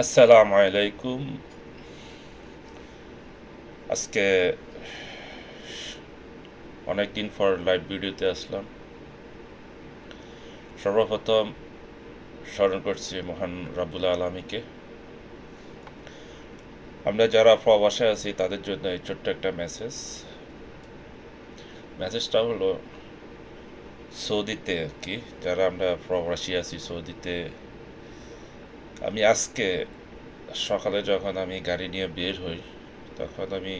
আসসালামু আলাইকুম। আজকে অনেক দিন পর লাইভ ভিডিওতে আসলাম। সর্বপ্রথম স্মরণ করছি মহান রাব্বুল আলামিনকে। আমরা যারা প্রবাসে আছি তাদের জন্য এই ছোট্ট একটা মেসেজটা হলো সৌদিতে আর কি, যারা আমরা প্রবাসী আছি সৌদিতে। আমি আজকে সকালে যখন আমি গাড়ি নিয়ে বের হই, তখন আমি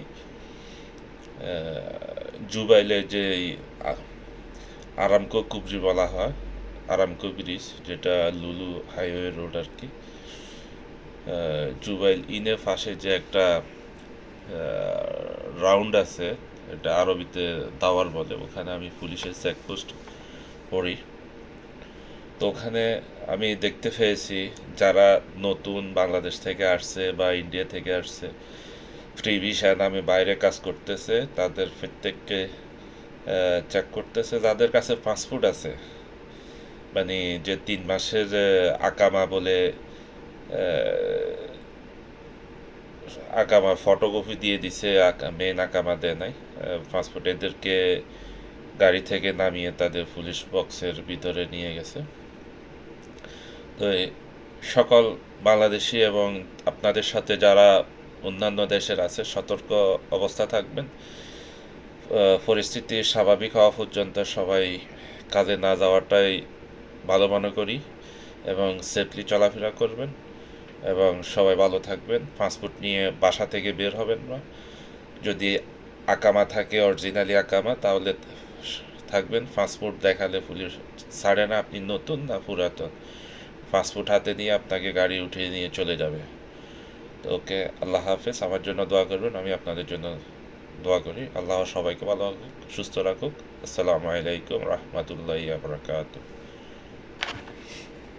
জুবাইলে যে আরামকো কুবরি বলা হয়, আরামকো ব্রিজ, যেটা লুলু হাইওয়ে রোড আর কি, জুবাইল ইনের পাশে যে একটা রাউন্ড আছে, এটা আরবিতে দাওয়ার বলে, ওখানে আমি পুলিশের চেকপোস্ট পড়ি। তো ওখানে আমি দেখতে পেয়েছি যারা নতুন বাংলাদেশ থেকে আসছে বা ইন্ডিয়া থেকে আসছে, ফ্রি ভিসা নামে বাইরে কাজ করতেছে, তাদের প্রত্যেককে চেক করতেছে। যাদের কাছে পাসপোর্ট আছে, মানে যে 3 মাসের আকামা বলে, আকামা ফটোকপি দিয়ে দিছে, মেন আকামা দেয় নাই, পাসপোর্ট, এদেরকে গাড়ি থেকে নামিয়ে তাদের পুলিশ বক্সের ভিতরে নিয়ে গেছে। তো সকল বাংলাদেশি এবং আপনাদের সাথে যারা অন্যান্য দেশের আছে, সতর্ক অবস্থা থাকবেন। পরিস্থিতি স্বাভাবিক হওয়া পর্যন্ত সবাই কাজে না যাওয়াটাই ভালো মনে করি, এবং সেফলি চলাফেরা করবেন, এবং সবাই ভালো থাকবেন। পাসপোর্ট নিয়ে বাসা থেকে বের হবেন না। যদি আকামা থাকে, অরিজিনালি আকামা, তাহলে থাকবেন। পাসপোর্ট দেখালে পুলিশ ছাড়ে না, আপনি নতুন না পুরাতন। পাসপোর্ট হাতে নিয়ে আপনাকে গাড়ি উঠিয়ে নিয়ে চলে যাবে। তো ওকে, আল্লাহ হাফেজ। আমার জন্য দোয়া করবেন, আমি আপনাদের জন্য দোয়া করি। আল্লাহ সবাইকে ভালো রাখুক, সুস্থ রাখুক। আসসালামু আলাইকুম রহমতুল্লাহি ওয়া বারাকাতুহু।